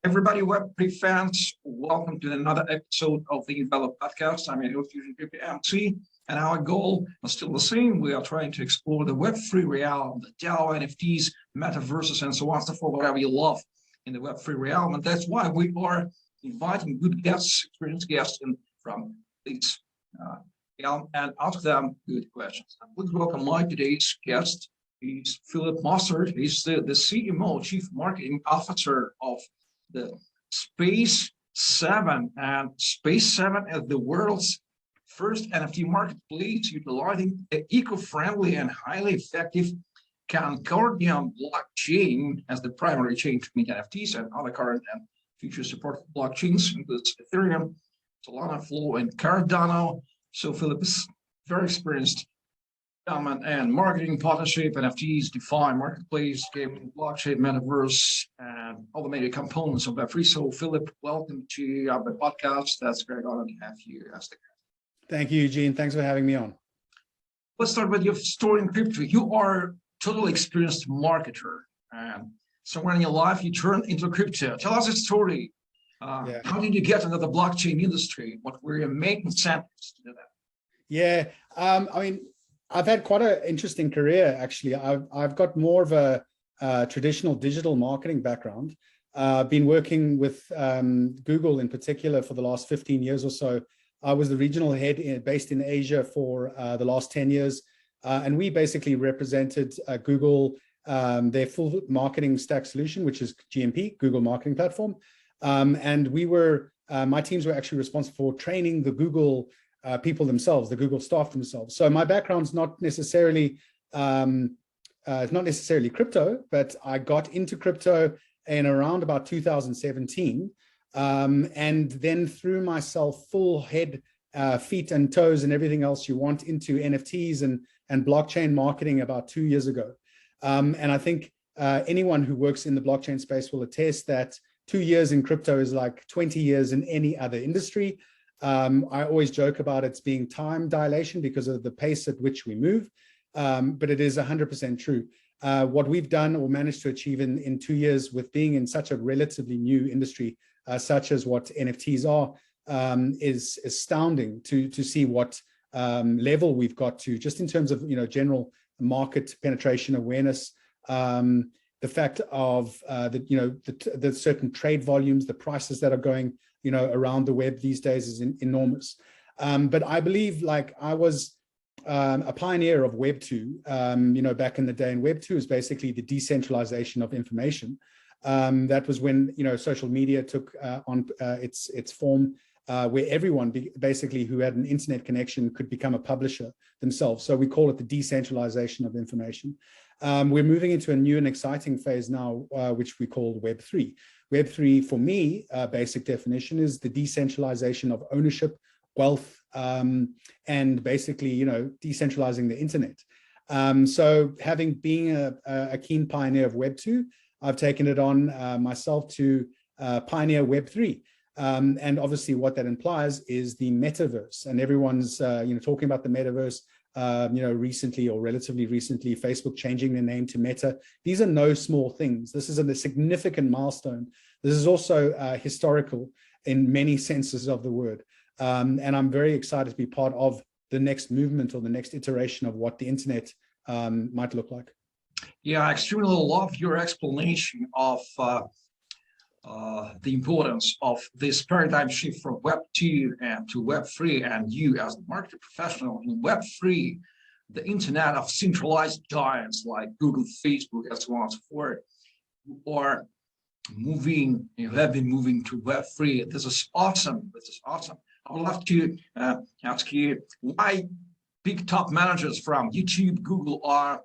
Everybody, Web3 fans, welcome to another episode of the Envelop podcast. I'm your host, MC, and our goal is still the same. We are trying to explore the Web3 realm, the DAO, NFTs, metaverses, and so on and so forth, whatever you love in the Web3 realm. And that's why we are inviting good guests, experienced guests from these realm and ask them good questions. And please welcome my today's guest. He's Philip Mostert. He's the CMO, Chief Marketing Officer of the SpaceSeven, and SpaceSeven is the world's first NFT marketplace utilizing the eco-friendly and highly effective Concordium blockchain as the primary chain to mint NFTs and other current and future supported blockchains, includes Ethereum, Solana, Flow, and Cardano. So Philip is very experienced and marketing, partnership, NFTs, DeFi, marketplace, gaming, blockchain, metaverse, and all the major components of Web3. So, Philip, welcome to our podcast. That's very honor to have you as the guest. Thank you, Eugene. Thanks for having me on. Let's start with your story in crypto. You are a totally experienced marketer, and somewhere in your life you turned into crypto. Tell us a story. How did you get into the blockchain industry? What were your main incentives to do that? Yeah, I mean, I've had quite an interesting career, actually. I've got more of a traditional digital marketing background. Been working with Google in particular for the last 15 years or so. I was the regional head based in Asia for the last 10 years. And we basically represented Google, their full marketing stack solution, which is GMP, Google Marketing Platform. And we were, my teams were actually responsible for training the Google people themselves, the Google staff themselves. So my background's not necessarily crypto, but I got into crypto in around about 2017, and then threw myself full head, feet and toes and everything else you want into NFTs and blockchain marketing about 2 years ago. And I think anyone who works in the blockchain space will attest that 2 years in crypto is like 20 years in any other industry. I always joke about it's being time dilation because of the pace at which we move, but it is 100% true. What we've done or managed to achieve in 2 years with being in such a relatively new industry, such as what NFTs are, is astounding to see what level we've got to, just in terms of general market penetration awareness. The fact of the certain trade volumes, the prices that are going around the web these days is enormous. But I believe, like, I was a pioneer of Web2, back in the day. And Web2 is basically the decentralization of information. That was when, social media took on its form, where everyone basically who had an internet connection could become a publisher themselves. So we call it the decentralization of information. We're moving into a new and exciting phase now, which we call Web3. Web3, for me, basic definition is the decentralization of ownership, wealth, and basically, decentralizing the internet. So having been a keen pioneer of Web2, I've taken it on myself to pioneer Web3. And obviously what that implies is the metaverse, and everyone's, talking about the metaverse. Recently or relatively recently, Facebook changing their name to Meta. These are no small things. This is a significant milestone. This is also historical in many senses of the word. And I'm very excited to be part of the next movement or the next iteration of what the internet might look like. Yeah, I extremely love your explanation of the importance of this paradigm shift from Web2 and to Web3, and you as a marketing professional in Web3, the internet of centralized giants like Google, Facebook, and so on and so forth, are moving, have been moving to Web3. This is awesome. This is awesome. I would love to ask you why big top managers from YouTube, Google are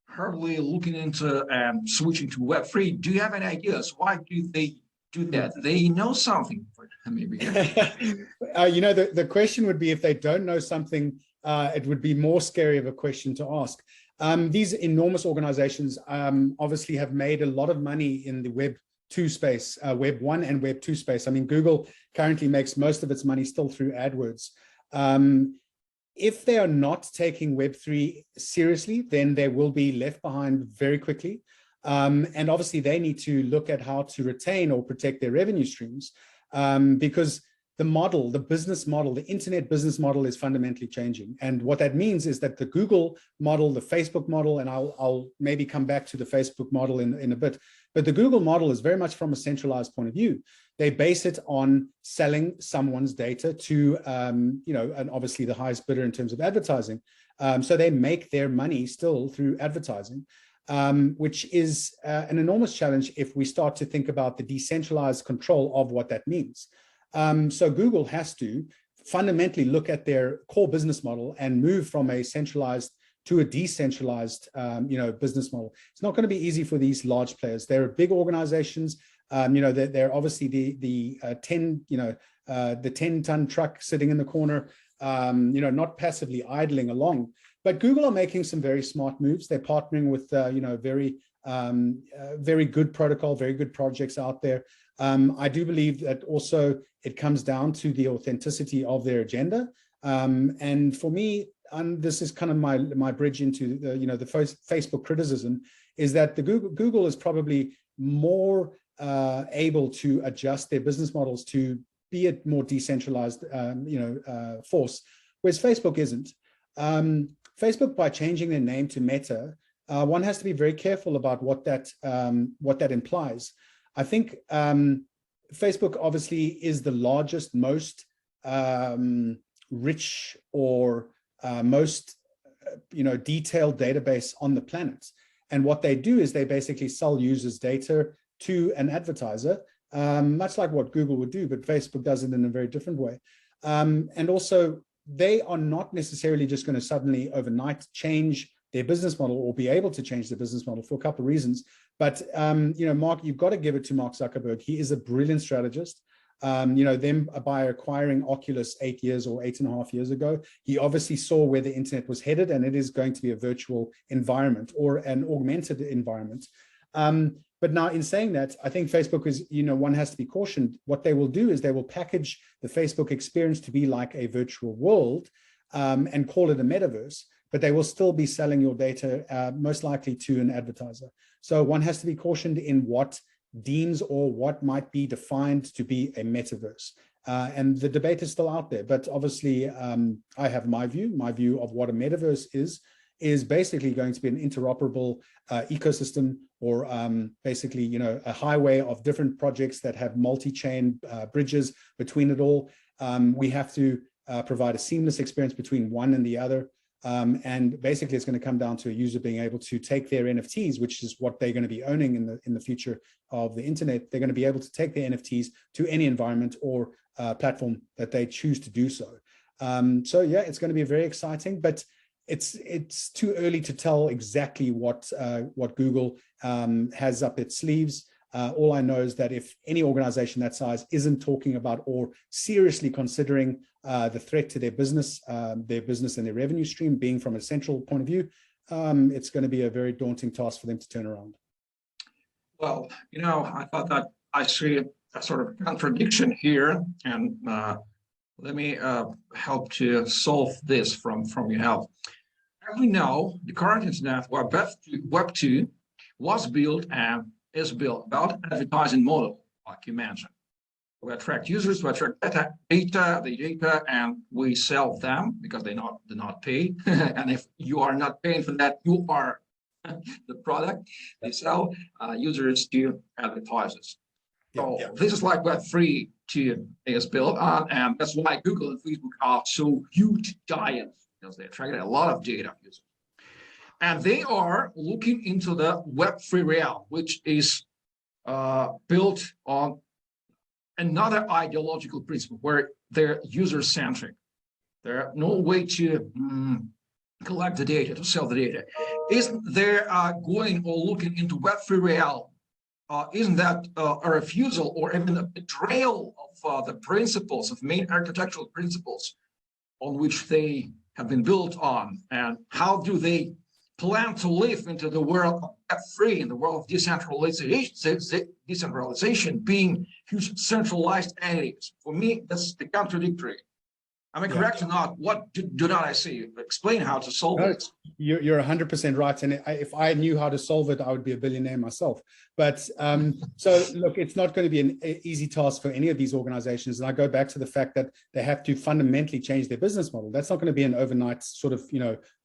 hardly looking into switching to Web3. Do you have any ideas? Why do they do that? They know something, maybe. The question would be, if they don't know something, it would be more scary of a question to ask. These enormous organizations obviously have made a lot of money in the Web2 space, Web 1 and Web 2 space. I mean, Google currently makes most of its money still through AdWords. If they are not taking Web3 seriously, then they will be left behind very quickly. And obviously they need to look at how to retain or protect their revenue streams, because the model, the business model, the internet business model is fundamentally changing. And what that means is that the Google model, the Facebook model, and I'll maybe come back to the Facebook model in a bit, but the Google model is very much from a centralized point of view. They base it on selling someone's data to, and obviously the highest bidder in terms of advertising. So they make their money still through advertising, which is an enormous challenge if we start to think about the decentralized control of what that means. So Google has to fundamentally look at their core business model and move from a centralized to a decentralized, business model. It's not going to be easy for these large players. They're big organizations. They're obviously the 10-ton truck sitting in the corner, not passively idling along. But Google are making some very smart moves. They're partnering with, very good protocol, very good projects out there. I do believe that also it comes down to the authenticity of their agenda. And for me, and this is kind of my bridge into the Facebook criticism, is that the Google is probably more able to adjust their business models to be a more decentralized, force, whereas Facebook isn't. Facebook, by changing their name to Meta, one has to be very careful about what that implies. I think Facebook obviously is the largest, most rich or most detailed database on the planet. And what they do is they basically sell users' data to an advertiser, much like what Google would do, but Facebook does it in a very different way. And also, they are not necessarily just going to suddenly overnight change their business model or be able to change their business model for a couple of reasons. But, Mark, you've got to give it to Mark Zuckerberg. He is a brilliant strategist. Them by acquiring Oculus 8 years or 8.5 years ago, he obviously saw where the internet was headed, and it is going to be a virtual environment or an augmented environment. But now, in saying that, I think Facebook is, one has to be cautioned. What they will do is they will package the Facebook experience to be like a virtual world and call it a metaverse, but they will still be selling your data most likely to an advertiser. So one has to be cautioned in what deems or what might be defined to be a metaverse. And the debate is still out there, but obviously I have my view of what a metaverse is basically going to be an interoperable ecosystem, or basically, a highway of different projects that have multi-chain bridges between it all. We have to provide a seamless experience between one and the other. And basically, it's going to come down to a user being able to take their NFTs, which is what they're going to be owning in the future of the internet. They're going to be able to take their NFTs to any environment or platform that they choose to do so. So yeah, it's going to be very exciting, but it's too early to tell exactly what Google has up its sleeves. All I know is that if any organization that size isn't talking about or seriously considering the threat to their business and their revenue stream being from a central point of view, it's going to be a very daunting task for them to turn around. Well, I thought that I see a sort of contradiction here, and let me help to solve this from your help. As we know, the current internet, Web2, was built and is built about advertising model, like you mentioned. We attract users, we attract data, and we sell them because they do not pay. And if you are not paying for that, you are the product. They sell users to advertisers. So this is like Web3 is built on, and that's why Google and Facebook are so huge giants, because they attracted a lot of data users. And they are looking into the Web3 realm, which is built on another ideological principle where they're user-centric. There's no way to collect the data, to sell the data. Isn't there going or looking into Web3 realm? Isn't that a refusal or even a betrayal of the principles, of main architectural principles on which they have been built on? And how do they plan to live into the world of Web3, in the world of decentralization being huge centralized entities? For me, that's the contradictory. Am I correct or not? What do not I see? Explain how to solve it. You're 100% right. And if I knew how to solve it, I would be a billionaire myself. But so look, it's not going to be an easy task for any of these organizations. And I go back to the fact that they have to fundamentally change their business model. That's not going to be an overnight sort of,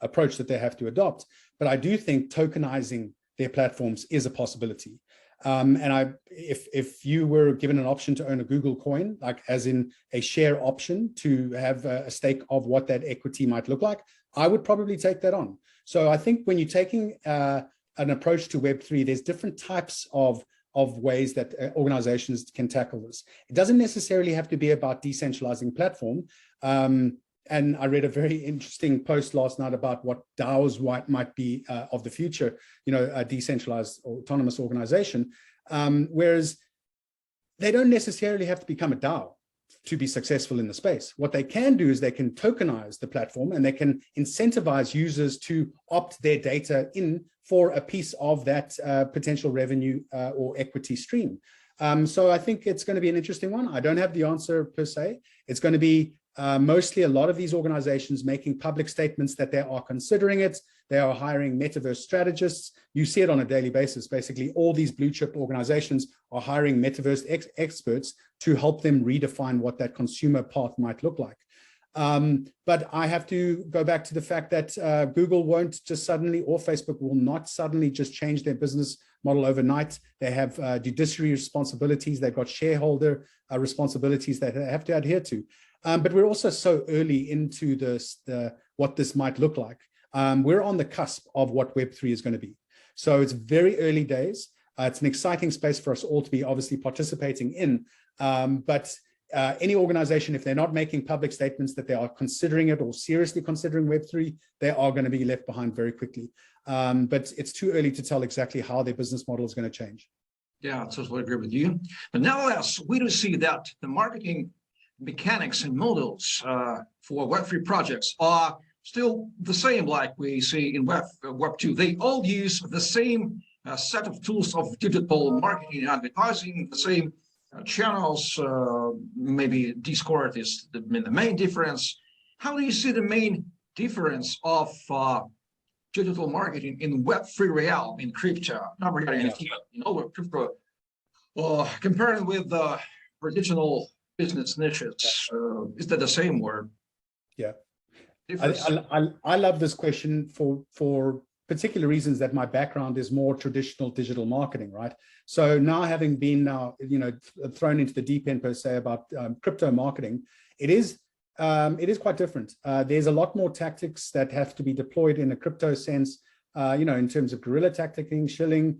approach that they have to adopt. But I do think tokenizing their platforms is a possibility. And if you were given an option to own a Google coin, like as in a share option to have a stake of what that equity might look like, I would probably take that on. So I think when you're taking an approach to Web3, there's different types of ways that organizations can tackle this. It doesn't necessarily have to be about decentralizing platform. And I read a very interesting post last night about what DAOs might be of the future, a decentralized autonomous organization, whereas they don't necessarily have to become a DAO to be successful in the space. What they can do is they can tokenize the platform and they can incentivize users to opt their data in for a piece of that potential revenue or equity stream. So I think it's going to be an interesting one. I don't have the answer per se. It's going to be mostly a lot of these organizations making public statements that they are considering it. They are hiring metaverse strategists. You see it on a daily basis. Basically, all these blue chip organizations are hiring metaverse experts to help them redefine what that consumer path might look like. But I have to go back to the fact that Google won't just suddenly, or Facebook will not suddenly just change their business model overnight. They have judiciary responsibilities. They've got shareholder responsibilities that they have to adhere to. But we're also so early into what this might look like. We're on the cusp of what Web3 is going to be. So it's very early days. It's an exciting space for us all to be obviously participating in. But any organization, if they're not making public statements that they are considering it or seriously considering Web3, they are going to be left behind very quickly. But it's too early to tell exactly how their business model is going to change. Yeah, I totally agree with you. But nevertheless, we do see that the marketing mechanics and models for Web3 projects are still the same like we see in Web2. They all use the same set of tools of digital marketing and advertising, the same channels. Maybe Discord is the main difference. How do you see the main difference of digital marketing in Web3 realm, in crypto, not regarding NFT, crypto, comparing with the traditional business niches? Is that the same word? Yeah, I love this question for particular reasons that my background is more traditional digital marketing, right? So now having been thrown into the deep end per se about crypto marketing, it is quite different. There's a lot more tactics that have to be deployed in a crypto sense, in terms of guerrilla tacticing, shilling,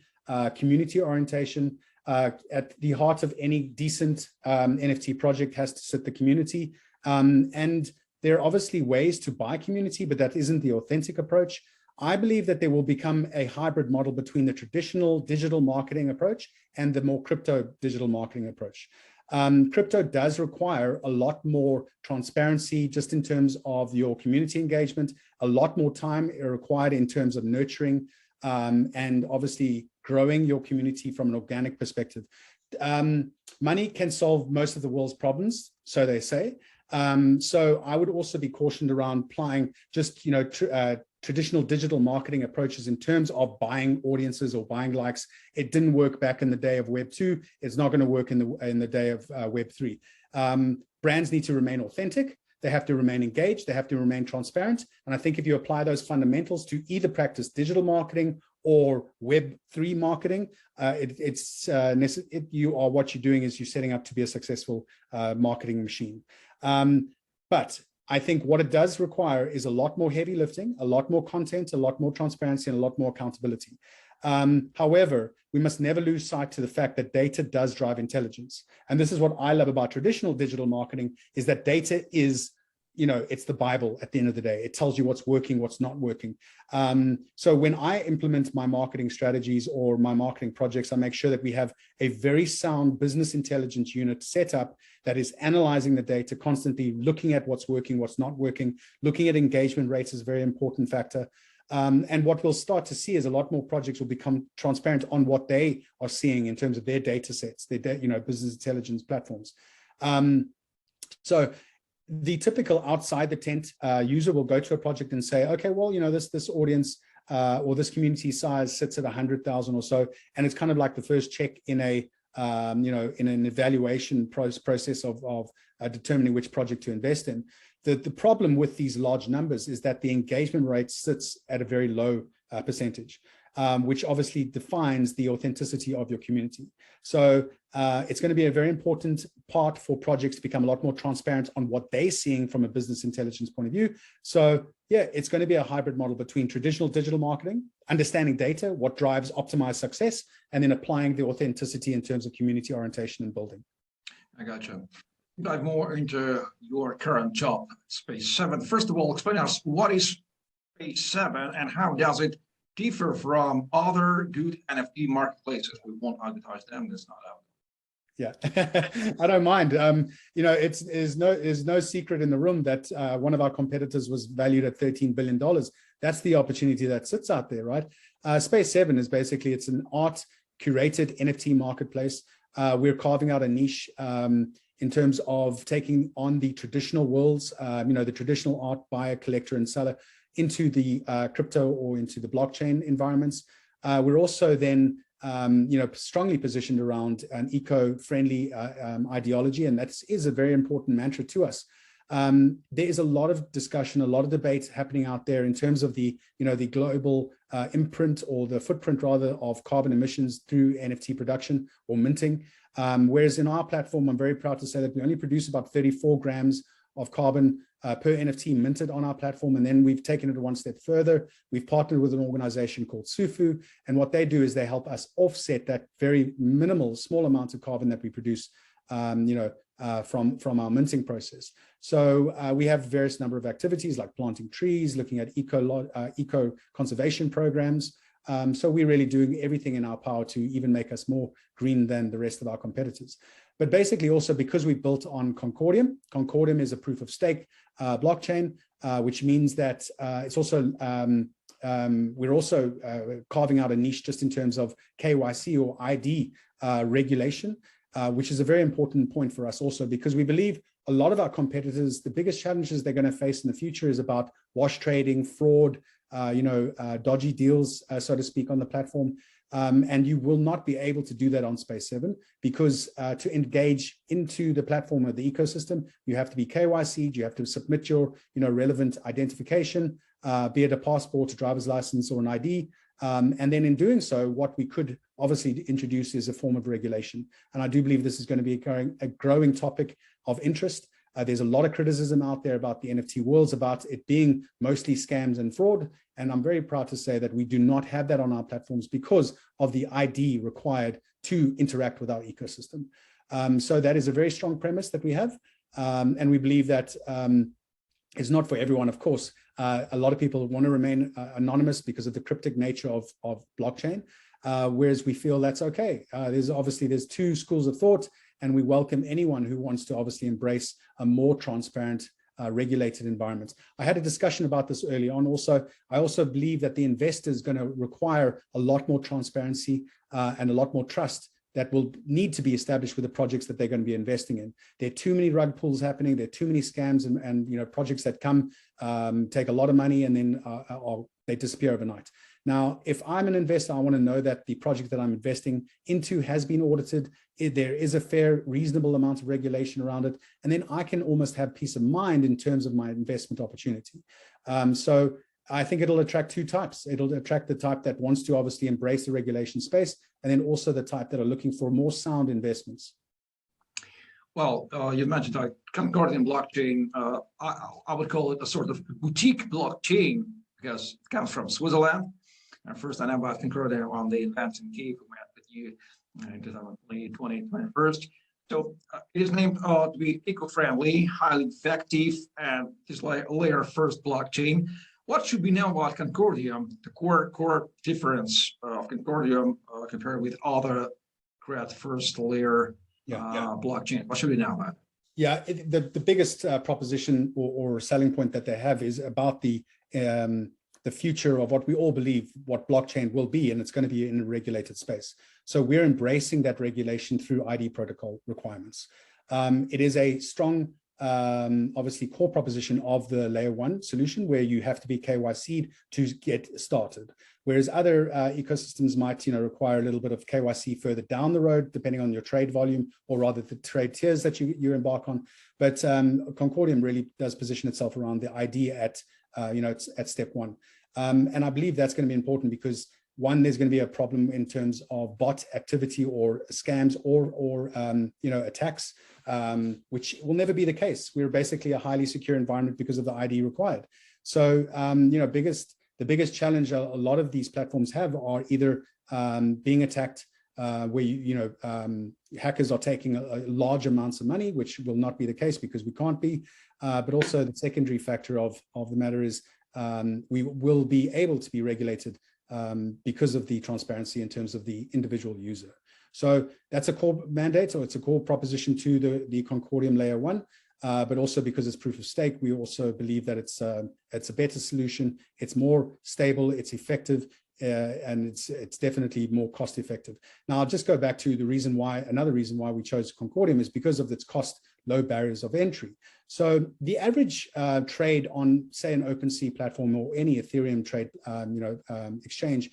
community orientation. At the heart of any decent NFT project has to sit the community. And there are obviously ways to buy community, but that isn't the authentic approach. I believe that there will become a hybrid model between the traditional digital marketing approach and the more crypto digital marketing approach. Crypto does require a lot more transparency just in terms of your community engagement, a lot more time required in terms of nurturing and obviously growing your community from an organic perspective. Money can solve most of the world's problems, so they say. So I would also be cautioned around applying just, traditional digital marketing approaches in terms of buying audiences or buying likes. It didn't work back in the day of Web2. It's not going to work in the day of Web3. Brands need to remain authentic. They have to remain engaged. They have to remain transparent. And I think if you apply those fundamentals to either practice digital marketing or Web3 marketing, you are what you're doing is you're setting up to be a successful marketing machine. But I think what it does require is a lot more heavy lifting, a lot more content, a lot more transparency, and a lot more accountability. However, we must never lose sight to the fact that data does drive intelligence. And this is what I love about traditional digital marketing, is that data is, it's the Bible at the end of the day. It tells you what's working, what's not working. So when I implement my marketing strategies or my marketing projects, I make sure that we have a very sound business intelligence unit set up that is analyzing the data constantly, looking at what's working, what's not working, looking at engagement rates is a very important factor. And what we'll start to see is a lot more projects will become transparent on what they are seeing in terms of their data sets, their business intelligence platforms. So the typical outside the tent user will go to a project and say, okay, well, this audience or this community size sits at 100,000 or so, and it's kind of like the first check in a in an evaluation process of determining which project to invest in. The problem with these large numbers is that the engagement rate sits at a very low percentage, which obviously defines the authenticity of your community. So it's going to be a very important part for projects to become a lot more transparent on what they're seeing from a business intelligence point of view. So yeah, it's going to be a hybrid model between traditional digital marketing, understanding data, what drives optimized success, and then applying the authenticity in terms of community orientation and building. I gotcha. Dive more into your current job, SpaceSeven. First of all, explain us what is SpaceSeven and how does it differ from other good NFT marketplaces? We won't advertise them. That's not out. Yeah, I don't mind. There's no secret in the room that one of our competitors was valued at $13 billion. That's the opportunity that sits out there, right? SpaceSeven is basically, it's an art curated NFT marketplace. We're carving out a niche in terms of taking on the traditional worlds, the traditional art buyer, collector, and seller into the crypto or into the blockchain environments. We're also then strongly positioned around an eco-friendly ideology, and that is a very important mantra to us. There is a lot of discussion, a lot of debate happening out there in terms of the global imprint, or the footprint rather, of carbon emissions through NFT production or minting. Whereas in our platform, I'm very proud to say that we only produce about 34 grams of carbon per NFT minted on our platform. And then we've taken it one step further. We've partnered with an organization called Sufu. And what they do is they help us offset that very minimal, small amount of carbon that we produce, from our minting process. So we have various number of activities like planting trees, looking at eco conservation programs. So we're really doing everything in our power to even make us more green than the rest of our competitors. But basically also because we built on Concordium. Concordium is a proof of stake blockchain, which means that it's also we're also carving out a niche just in terms of KYC or ID regulation, which is a very important point for us also, because we believe a lot of our competitors, the biggest challenges they're going to face in the future is about wash trading, fraud, dodgy deals, so to speak, on the platform. And you will not be able to do that on SpaceSeven, because to engage into the platform of the ecosystem, you have to be KYC'd, you have to submit your relevant identification, be it a passport, a driver's license, or an ID. And then in doing so, what we could obviously introduce is a form of regulation. And I do believe this is going to be a growing topic of interest. There's a lot of criticism out there about the NFT worlds, about it being mostly scams and fraud. And I'm very proud to say that we do not have that on our platforms because of the ID required to interact with our ecosystem. So that is a very strong premise that we have. And we believe that it's not for everyone, of course. A lot of people want to remain anonymous because of the cryptic nature of blockchain, whereas we feel that's okay. There's two schools of thought, and we welcome anyone who wants to obviously embrace a more transparent, regulated environment. I had a discussion about this early on also. I also believe that the investor is going to require a lot more transparency and a lot more trust that will need to be established with the projects that they're going to be investing in. There are too many rug pulls happening. There are too many scams and projects that come, take a lot of money, and then they disappear overnight. Now, if I'm an investor, I want to know that the project that I'm investing into has been audited. There is a fair, reasonable amount of regulation around it. And then I can almost have peace of mind in terms of my investment opportunity. So I think it'll attract two types. It'll attract the type that wants to obviously embrace the regulation space, and then also the type that are looking for more sound investments. Well, you mentioned Concordium blockchain. I would call it a sort of boutique blockchain because it comes from Switzerland. First, I know about Concordium on the event in Kiev. We met with you in 2021. So it is named to be eco-friendly, highly effective, and is like a layer first blockchain. What should we know about Concordium, the core difference of Concordium compared with other create first layer blockchain? What should we know about it? Yeah, the biggest proposition or selling point that they have is about the future of what we all believe what blockchain will be, and it's going to be in a regulated space. So we're embracing that regulation through ID protocol requirements. It is a strong obviously core proposition of the layer 1 solution, where you have to be KYC'd to get started. Whereas other ecosystems might, require a little bit of KYC further down the road, depending on your trade volume, or rather the trade tiers that you embark on. But Concordium really does position itself around the ID at step 1. And I believe that's going to be important because, one, there's going to be a problem in terms of bot activity or scams or attacks, which will never be the case. We're basically a highly secure environment because of the ID required. So, the biggest challenge a lot of these platforms have are either being attacked, where hackers are taking large amounts of money, which will not be the case because we can't be. But also the secondary factor of the matter is we will be able to be regulated because of the transparency in terms of the individual user. So that's a core mandate, or it's a core proposition to the Concordium layer 1. But also because it's proof of stake, we also believe that it's a better solution. It's more stable, it's effective, and it's definitely more cost effective. Now, I'll just go back to another reason why we chose Concordium is because of its cost, low barriers of entry. So the average trade on, say, an OpenSea platform or any Ethereum trade exchange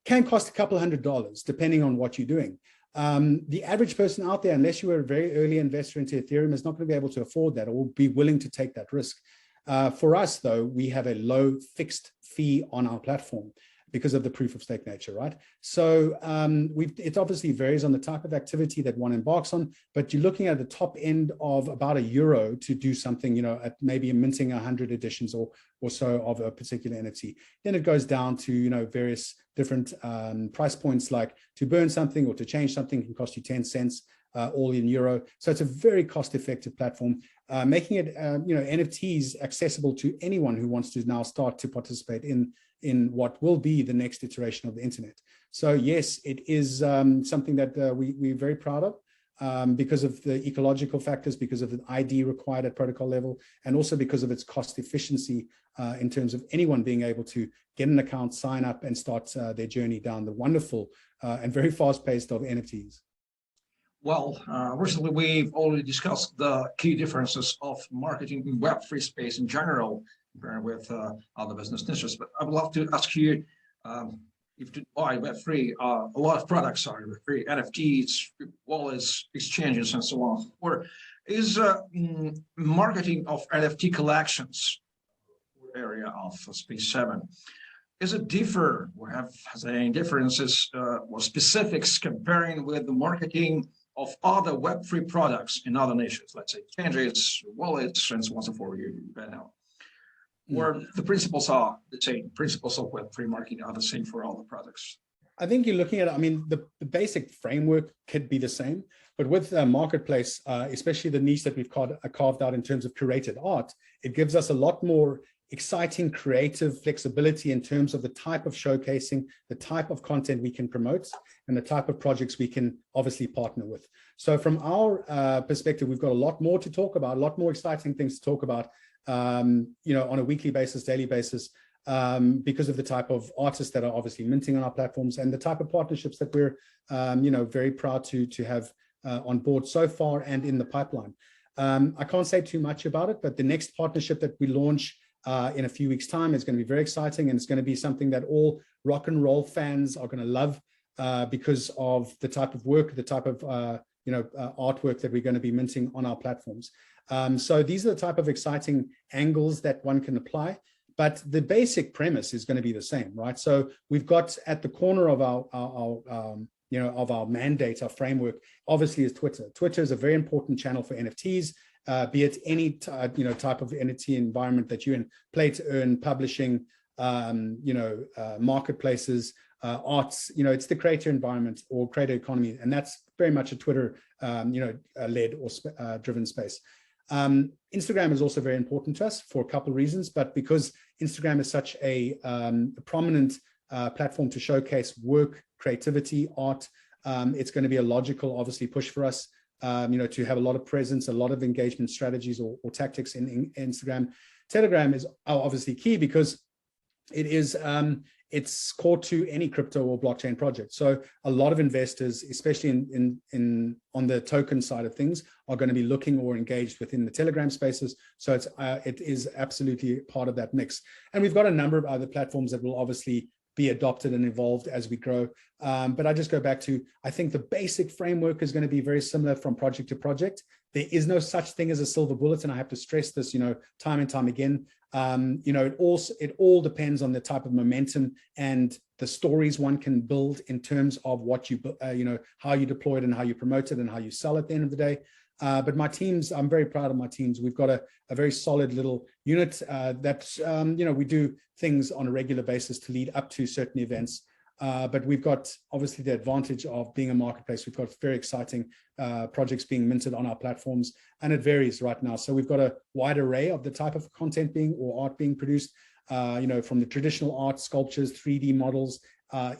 can cost a couple $100, depending on what you're doing. The average person out there, unless you are a very early investor into Ethereum, is not going to be able to afford that or be willing to take that risk. For us, though, we have a low fixed fee on our platform because of the proof of stake nature, right? So it obviously varies on the type of activity that one embarks on, but you're looking at the top end of about €1 to do something, at maybe minting 100 editions or so of a particular NFT. Then it goes down to, various different price points, like to burn something or to change something can cost you 10 cents, all in euro. So it's a very cost-effective platform, making it, NFTs accessible to anyone who wants to now start to participate in what will be the next iteration of the internet. So yes, it is something that we're very proud of because of the ecological factors, because of the ID required at protocol level, and also because of its cost efficiency in terms of anyone being able to get an account, sign up, and start their journey down the wonderful and very fast-paced of NFTs. Well, recently we've already discussed the key differences of marketing in Web3 space in general, compared with other business niches. But I would love to ask you, if to buy Web3, a lot of products are Web3, NFTs, wallets, exchanges, and so on. Or is marketing of NFT collections area of SpaceSeven, is it differ or has any differences or specifics comparing with the marketing of other Web3 products in other niches, let's say exchanges, wallets, and so on and so forth, you know? Or the principles are the same, principles of Web3 marketing are the same for all the products? I think you're looking at, the basic framework could be the same, but with the marketplace, especially the niche that we've carved out in terms of curated art, it gives us a lot more exciting creative flexibility in terms of the type of showcasing, the type of content we can promote, and the type of projects we can obviously partner with. So from our perspective, we've got a lot more to talk about, a lot more exciting things to talk about, on a weekly basis, daily basis, because of the type of artists that are obviously minting on our platforms and the type of partnerships that we're, very proud to have on board so far and in the pipeline. I can't say too much about it, but the next partnership that we launch in a few weeks' time is going to be very exciting, and it's going to be something that all rock and roll fans are going to love because of the type of work, the type of artwork that we're going to be minting on our platforms. So these are the type of exciting angles that one can apply, but the basic premise is going to be the same, right? So we've got at the corner of our mandate, our framework, obviously is Twitter. Twitter is a very important channel for NFTs. Be it any type of NFT environment that you're in, play to earn, publishing, marketplaces, arts, it's the creator environment or creator economy, and that's very much a Twitter, led or driven space. Instagram is also very important to us for a couple of reasons, but because Instagram is such a prominent platform to showcase work, creativity, art, it's going to be a logical, obviously, push for us. To have a lot of presence, a lot of engagement strategies or tactics in Instagram. Telegram is obviously key because it is it's core to any crypto or blockchain project. So a lot of investors, especially on the token side of things, are going to be looking or engaged within the Telegram spaces. So it is absolutely part of that mix. And we've got a number of other platforms that will obviously be adopted and evolved as we grow. But I just go back to, I think the basic framework is going to be very similar from project to project. There is no such thing as a silver bullet, and I have to stress this, time and time again. It all depends on the type of momentum and the stories one can build in terms of what how you deploy it and how you promote it and how you sell at the end of the day. But my teams, I'm very proud of my teams. We've got a very solid little unit that, we do things on a regular basis to lead up to certain events. But we've got obviously the advantage of being a marketplace. We've got very exciting projects being minted on our platforms, and it varies right now. So we've got a wide array of the type of content or art being produced, from the traditional art, sculptures, 3D models,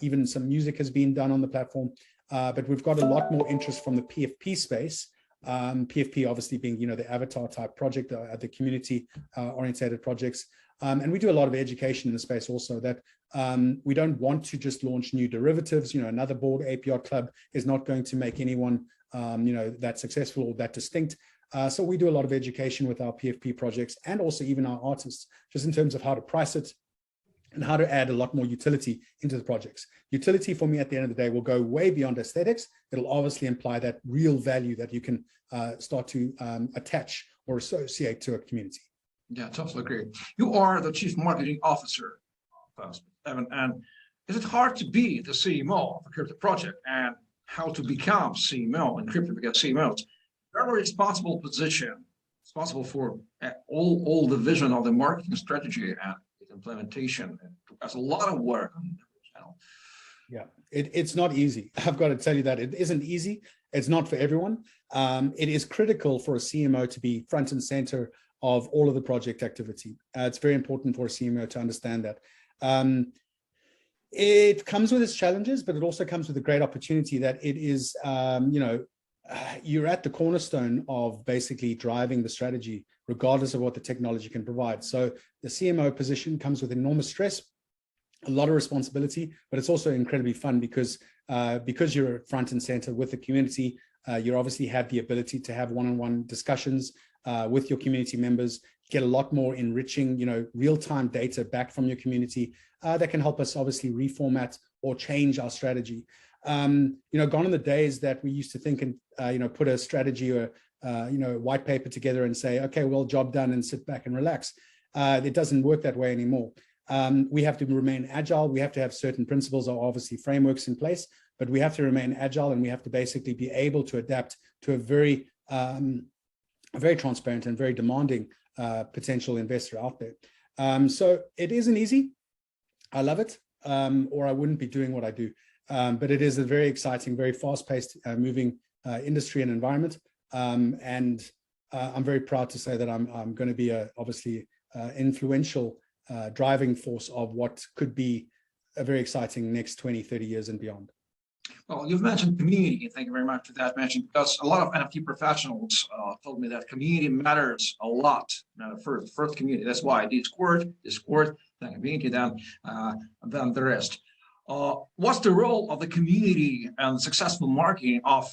even some music has been done on the platform. But we've got a lot more interest from the PFP space. PFP obviously being, the avatar type project, the community orientated projects. And we do a lot of education in the space also, that we don't want to just launch new derivatives. Another board API club is not going to make anyone, that successful or that distinct. So we do a lot of education with our PFP projects, and also even our artists, just in terms of how to price it and how to add a lot more utility into the projects. Utility for me at the end of the day will go way beyond aesthetics. It'll obviously imply that real value that you can start to attach or associate to a community. Yeah, totally agree. You are the Chief Marketing Officer, Evan, and is it hard to be the CMO of a crypto project, and how to become CMO in crypto? Because CMO is a very responsible position, responsible for all the vision of the marketing strategy and implementation. There's a lot of work on the channel. Yeah, it's not easy. I've got to tell you that it isn't easy. It's not for everyone. It is critical for a CMO to be front and center of all of the project activity. It's very important for a CMO to understand that. It comes with its challenges, but it also comes with a great opportunity that it is, you're at the cornerstone of basically driving the strategy, regardless of what the technology can provide. So the CMO position comes with enormous stress, a lot of responsibility, but it's also incredibly fun because you're front and center with the community. You obviously have the ability to have one-on-one discussions with your community members, get a lot more enriching, real-time data back from your community that can help us obviously reformat or change our strategy. Gone are the days that we used to think and, put a strategy or, white paper together and say, okay, well, job done, and sit back and relax. It doesn't work that way anymore. We have to remain agile. We have to have certain principles or obviously frameworks in place, but we have to remain agile, and we have to basically be able to adapt to a very transparent and very demanding potential investor out there. So it isn't easy. I love it, or I wouldn't be doing what I do. But it is a very exciting, very fast-paced, moving industry and environment. And I'm very proud to say that I'm going to be obviously influential driving force of what could be a very exciting next 20, 30 years and beyond. Well, you've mentioned community. Thank you very much for that mention, because a lot of NFT professionals told me that community matters a lot. First community. That's why Discord, then community, then the rest. What's the role of the community and successful marketing of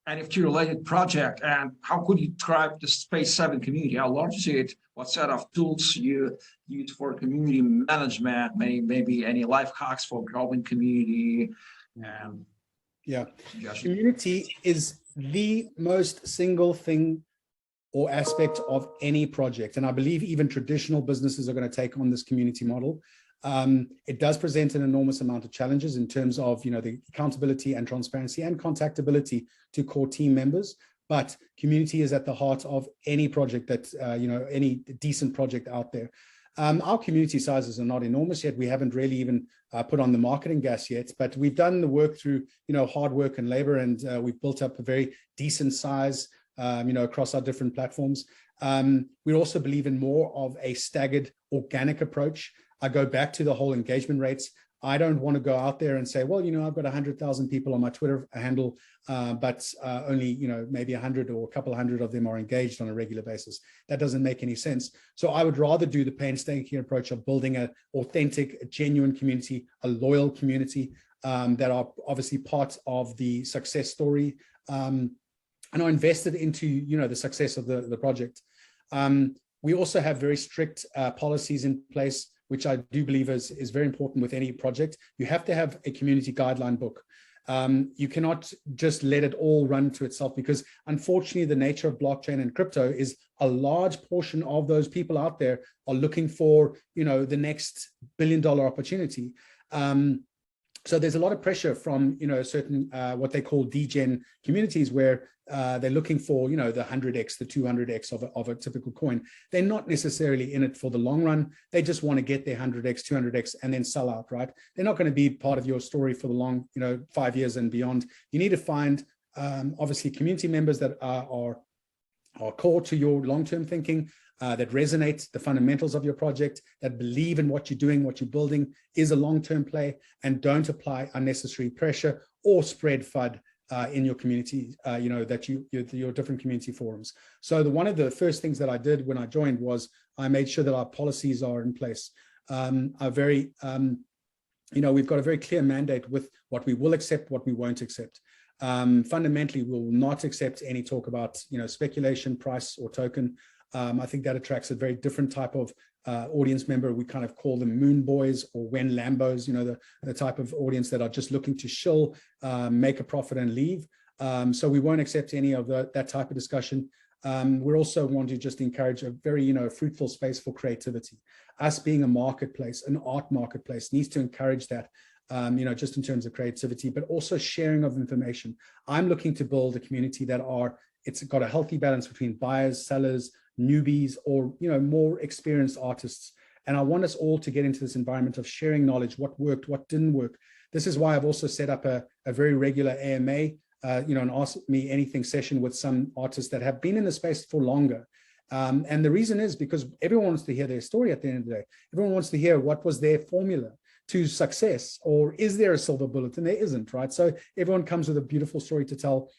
NFT-related project, and how could you describe the SpaceSeven community? How large is it? What set of tools you use for community management? Maybe any life hacks for growing community? Yeah, community is the most single thing or aspect of any project, and I believe even traditional businesses are going to take on this community model. It does present an enormous amount of challenges in terms of the accountability and transparency and contactability to core team members, but community is at the heart of any project that any decent project out there. Our community sizes are not enormous yet. We haven't really even put on the marketing gas yet, but we've done the work through hard work and labor, and we've built up a very decent size across our different platforms. We also believe in more of a staggered organic approach. I go back to the whole engagement rates. I don't want to go out there and say, well, I've got 100,000 people on my Twitter handle, but only, maybe 100 or a couple hundred of them are engaged on a regular basis. That doesn't make any sense. So I would rather do the painstaking approach of building an authentic, a genuine community, a loyal community that are obviously part of the success story and are invested into, the success of the project. We also have very strict policies in place, which I do believe is very important with any project. You have to have a community guideline book. You cannot just let it all run to itself, because unfortunately the nature of blockchain and crypto is a large portion of those people out there are looking for, the next billion-dollar opportunity. So there's a lot of pressure from, certain what they call degen communities, where they're looking for, the 100x, the 200x of a typical coin. They're not necessarily in it for the long run. They just want to get their 100x, 200x, and then sell out, right? They're not going to be part of your story for the long, 5 years and beyond. You need to find, obviously, community members that are core to your long-term thinking, that resonate the fundamentals of your project, that believe in what you're doing, what you're building is a long-term play, and don't apply unnecessary pressure or spread FUD in your community, your different community forums. So one of the first things that I did when I joined was I made sure that our policies are in place. We've got a very clear mandate with what we will accept, what we won't accept. Fundamentally, we will not accept any talk about, speculation, price, or token. I think that attracts a very different type of audience member. We kind of call them moon boys or when Lambos, the type of audience that are just looking to shill, make a profit and leave. So we won't accept any of that type of discussion. We also want to just encourage a very, fruitful space for creativity. Us being a marketplace, an art marketplace, needs to encourage that. Just in terms of creativity, but also sharing of information. I'm looking to build a community it's got a healthy balance between buyers, sellers, newbies, or more experienced artists. And I want us all to get into this environment of sharing knowledge, what worked, what didn't work. This is why I've also set up a very regular AMA, an Ask Me Anything session with some artists that have been in the space for longer. And the reason is because everyone wants to hear their story at the end of the day. Everyone wants to hear what was their formula to success, or is there a silver bullet? And there isn't, right? So everyone comes with a beautiful story to tell,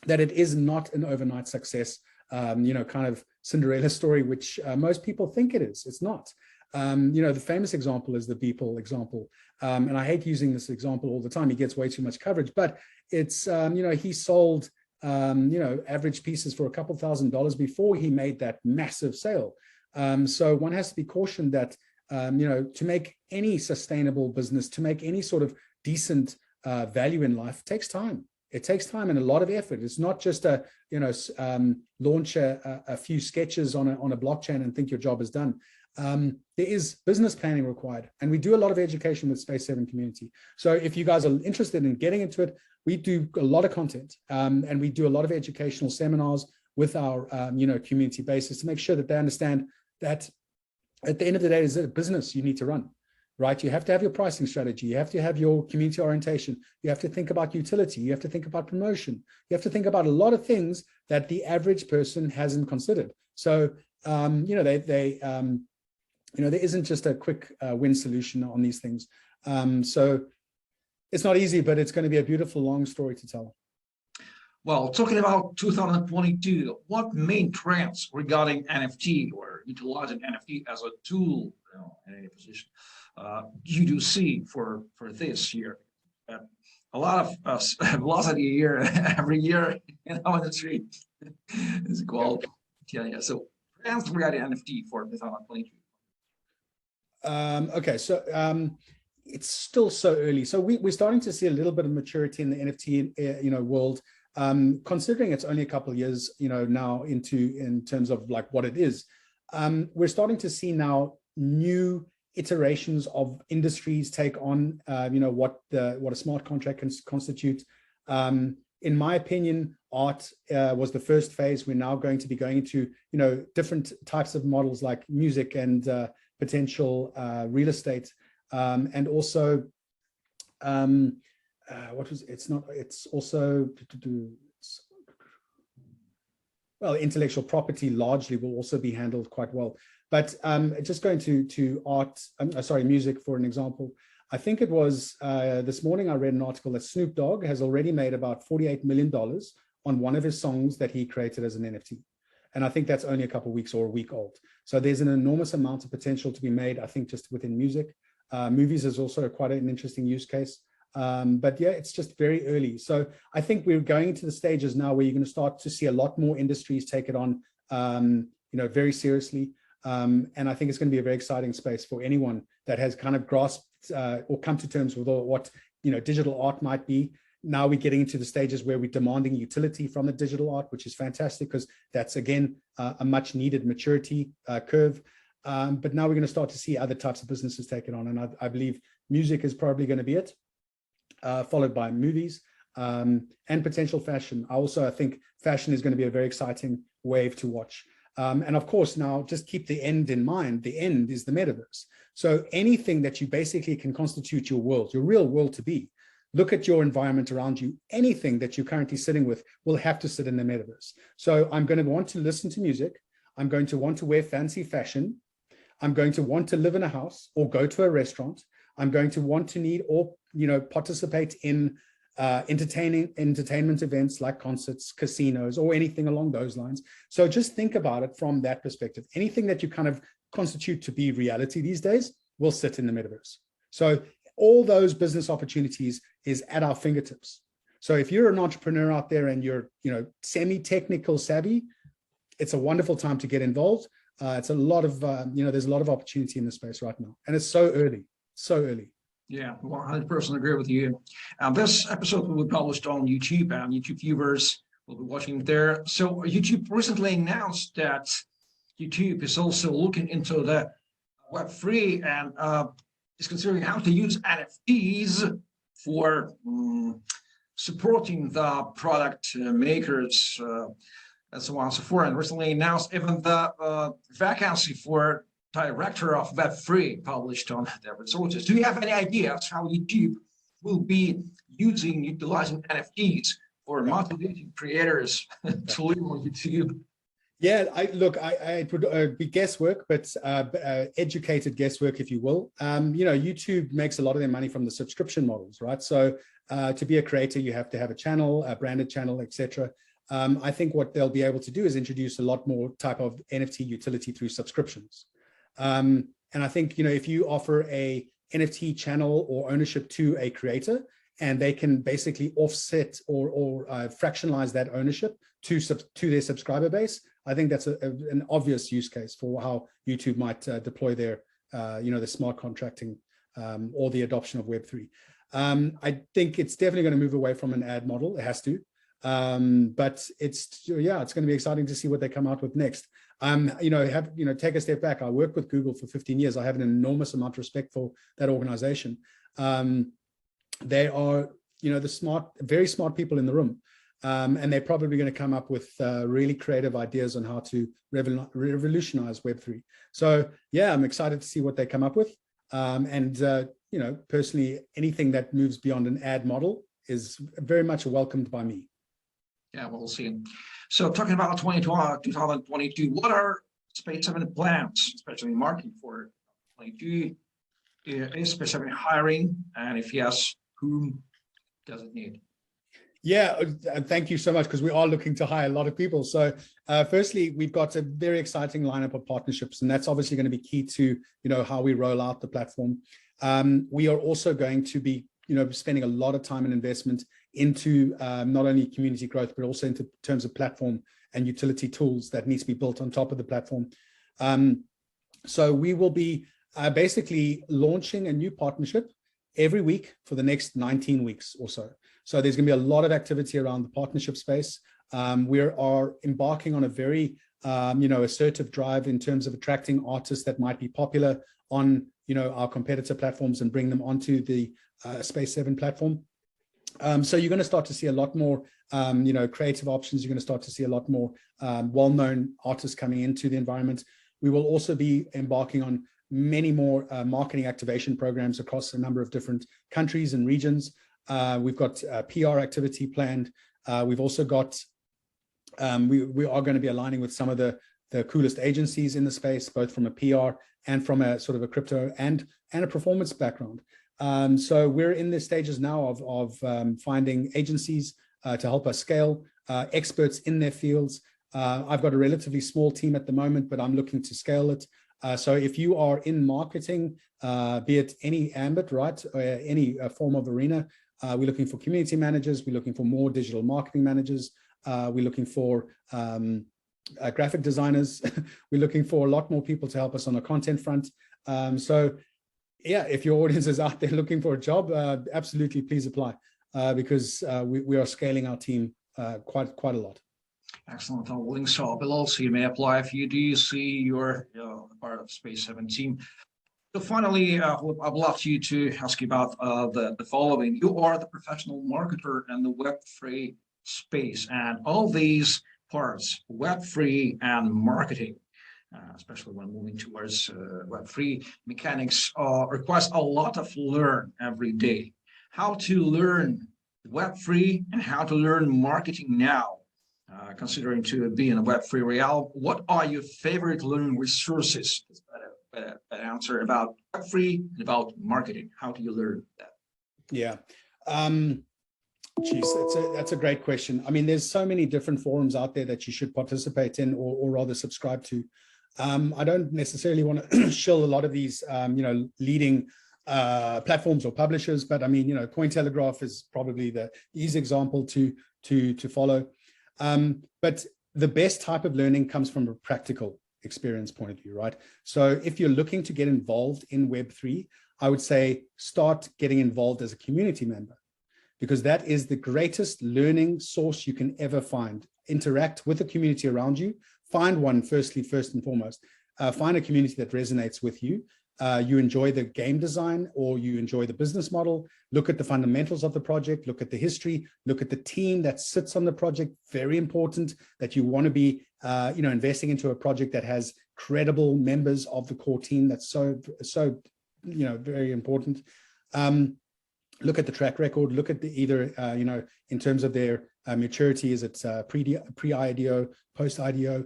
that it is not an overnight success, kind of Cinderella story, which most people think it is. It's not. The famous example is the Beeple example. And I hate using this example all the time. He gets way too much coverage, but it's, he sold, average pieces for a couple $1,000s before he made that massive sale. So one has to be cautioned that, to make any sustainable business, to make any sort of decent value in life takes time. It takes time and a lot of effort. It's not just launch a few sketches on a blockchain and think your job is done. There is business planning required, and we do a lot of education with SpaceSeven community. So if you guys are interested in getting into it, we do a lot of content, and we do a lot of educational seminars with our community basis to make sure that they understand that at the end of the day, it's a business you need to run. Right? You have to have your pricing strategy. You have to have your community orientation. You have to think about utility. You have to think about promotion. You have to think about a lot of things that the average person hasn't considered. So, there isn't just a quick win solution on these things. So it's not easy, but it's going to be a beautiful, long story to tell. Well, talking about 2022, what main trends regarding NFT or utilizing NFT as a tool in any position you do see for this year? A lot of velocity here every year in our industry is called. Yeah. So trends regarding NFT for 2022. Okay, so it's still so early. So we're starting to see a little bit of maturity in the NFT world. Considering it's only a couple of years, now in terms of like what it is, we're starting to see now new iterations of industries take on, what a smart contract can constitute. In my opinion, art was the first phase. We're now going to be going into, different types of models like music and potential real estate, and also it's also intellectual property largely will also be handled quite well. But just going to art, music for an example, I think it was this morning I read an article that Snoop Dogg has already made about $48 million on one of his songs that he created as an NFT. And I think that's only a couple of weeks or a week old. So there's an enormous amount of potential to be made, I think, just within music. Movies is also quite an interesting use case. But yeah, it's just very early. So I think we're going into the stages now where you're going to start to see a lot more industries take it on, very seriously. And I think it's going to be a very exciting space for anyone that has kind of grasped or come to terms with what, digital art might be. Now we're getting into the stages where we're demanding utility from the digital art, which is fantastic because that's, again, a much needed maturity curve. But now we're going to start to see other types of businesses take it on. And I believe music is probably going to be it, followed by movies and potential fashion. I think fashion is going to be a very exciting wave to watch. And of course, now just keep the end in mind. The end is the metaverse. So anything that you basically can constitute your world, your real world to be, look at your environment around you. Anything that you're currently sitting with will have to sit in the metaverse. So I'm going to want to listen to music. I'm going to want to wear fancy fashion. I'm going to want to live in a house or go to a restaurant. I'm going to want to need or, participate in entertainment events like concerts, casinos, or anything along those lines. So just think about it from that perspective. Anything that you kind of constitute to be reality these days will sit in the metaverse. So all those business opportunities is at our fingertips. So if you're an entrepreneur out there and you're, semi-technical savvy, it's a wonderful time to get involved. It's a lot of, there's a lot of opportunity in the space right now. And it's so early, so early. Yeah, 100% agree with you. This episode will be published on YouTube, and YouTube viewers will be watching there. So YouTube recently announced that YouTube is also looking into the Web3 and is considering how to use NFTs for supporting the product makers and so on and so forth. And recently announced even the vacancy for Director of Web3 published on their resources. Do you have any ideas how YouTube will be utilizing NFTs for motivating creators to live on YouTube? Yeah, it would be guesswork, but educated guesswork, if you will. YouTube makes a lot of their money from the subscription models, right? So to be a creator, you have to have a channel, a branded channel, etc. I think what they'll be able to do is introduce a lot more type of NFT utility through subscriptions. And I think, if you offer a NFT channel or ownership to a creator, and they can basically offset or fractionalize that ownership to their subscriber base, I think that's an obvious use case for how YouTube might deploy their, the smart contracting or the adoption of Web3. I think it's definitely going to move away from an ad model. It has to. But it's going to be exciting to see what they come out with next. Take a step back. I worked with Google for 15 years. I have an enormous amount of respect for that organization. They are, very smart people in the room. And they're probably going to come up with really creative ideas on how to revolutionize Web3. So yeah, I'm excited to see what they come up with. Personally, anything that moves beyond an ad model is very much welcomed by me. Yeah, we'll see. So talking about 2022, what are SpaceSeven plans, especially marketing for 22? Is SpaceSeven hiring? And if yes, whom does it need? Yeah, thank you so much, because we are looking to hire a lot of people. So firstly, we've got a very exciting lineup of partnerships, and that's obviously going to be key to, how we roll out the platform. We are also going to be, spending a lot of time and investment into not only community growth, but also into terms of platform and utility tools that needs to be built on top of the platform. So we will be basically launching a new partnership every week for the next 19 weeks or so. So there's going to be a lot of activity around the partnership space. We are embarking on a very, assertive drive in terms of attracting artists that might be popular on, our competitor platforms and bring them onto the SpaceSeven platform. So you're going to start to see a lot more, creative options. You're going to start to see a lot more well-known artists coming into the environment. We will also be embarking on many more marketing activation programs across a number of different countries and regions. We've got PR activity planned. We've also got, we are going to be aligning with some of the coolest agencies in the space, both from a PR and from a sort of a crypto and a performance background. So we're in the stages now of finding agencies to help us scale, experts in their fields. I've got a relatively small team at the moment, but I'm looking to scale it. So if you are in marketing, be it any ambit, right, or any form of arena, we're looking for community managers, we're looking for more digital marketing managers, we're looking for graphic designers, we're looking for a lot more people to help us on the content front. So yeah, if your audience is out there looking for a job, absolutely please apply, because we are scaling our team quite a lot. Excellent. I'll link so below so you may apply if you do see you're part of SpaceSeven team. So finally, I'd love you to ask you about the following. You are the professional marketer in the Web3 space, and all these parts, Web3 and marketing, especially when moving towards Web3 mechanics, requires a lot of learn every day. How to learn Web3 and how to learn marketing now, considering to be in a Web3 realm. What are your favorite learning resources? An answer about Web3 and about marketing. How do you learn that? Yeah. Geez, that's a great question. I mean, there's so many different forums out there that you should participate in, or rather subscribe to. I don't necessarily want to shill a lot of these, leading platforms or publishers, but I mean, Cointelegraph is probably the easy example to follow. But the best type of learning comes from a practical experience point of view, right? So if you're looking to get involved in Web3, I would say start getting involved as a community member, because that is the greatest learning source you can ever find. Interact with the community around you. Find one, first and foremost. Find a community that resonates with you. You enjoy the game design, or you enjoy the business model. Look at the fundamentals of the project, look at the history, look at the team that sits on the project. Very important that you want to be investing into a project that has credible members of the core team. That's so very important. Look at the track record, look at the either in terms of their maturity, is it pre-IDO, post-IDO?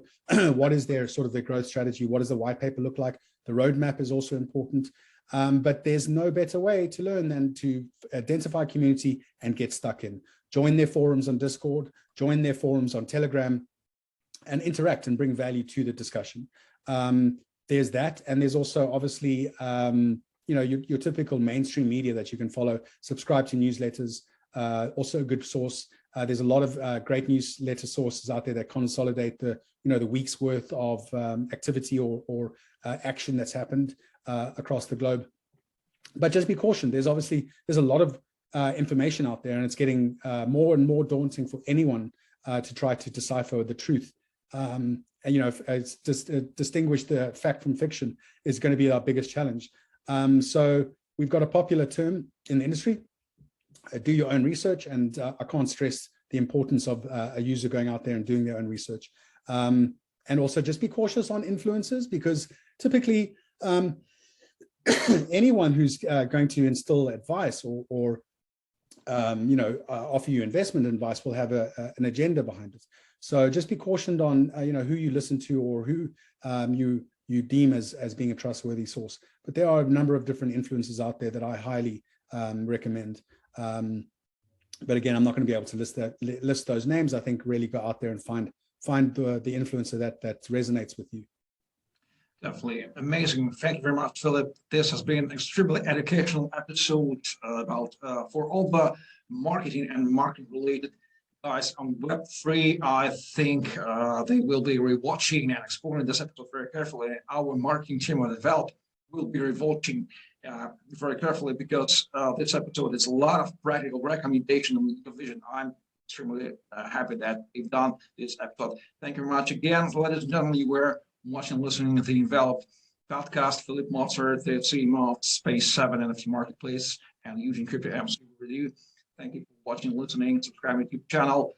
What is their sort of their growth strategy? What does the white paper look like? The roadmap is also important. But there's no better way to learn than to identify community and get stuck in. Join their forums on Discord, join their forums on Telegram, and interact and bring value to the discussion. There's that, and there's also obviously your typical mainstream media that you can follow. Subscribe to newsletters, also a good source. There's a lot of great newsletter sources out there that consolidate the week's worth of activity or action that's happened across the globe. But just be cautioned. There's a lot of information out there, and it's getting more and more daunting for anyone to try to decipher the truth. And it's just distinguish the fact from fiction is going to be our biggest challenge. So we've got a popular term in the industry: do your own research, and I can't stress the importance of a user going out there and doing their own research. And also just be cautious on influencers, because typically anyone who's going to instill advice or offer you investment advice will have an agenda behind it. So just be cautioned on who you listen to, or who you deem as being a trustworthy source. But there are a number of different influencers out there that I highly recommend. But again, I'm not going to be able to list those names. I think really go out there and find the influencer that resonates with you. Definitely amazing. Thank you very much, Philip. This has been an extremely educational episode about for all the marketing and marketing related guys on Web3. I think they will be rewatching and exploring this episode very carefully. Our marketing team at Envelop will be rewatching very carefully, because this episode is a lot of practical recommendation and vision. I'm extremely happy that we've done this episode. Thank you very much again, ladies and gentlemen. You were watching and listening to the Envelop podcast. Philip Mostert, the CMO of SpaceSeven NFT Marketplace, and using Crypto MC Review. Thank you for watching, listening, subscribing to the channel.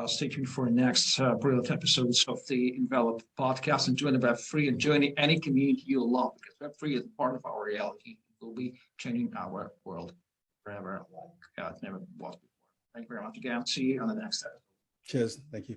Stay tuned for next brilliant episodes of the Envelop podcast, and join the Web3 and join any community you love, because Web3 is part of our reality. It will be changing our world forever, like it never was before. Thank you very much again. See you on the next episode. Cheers. Thank you.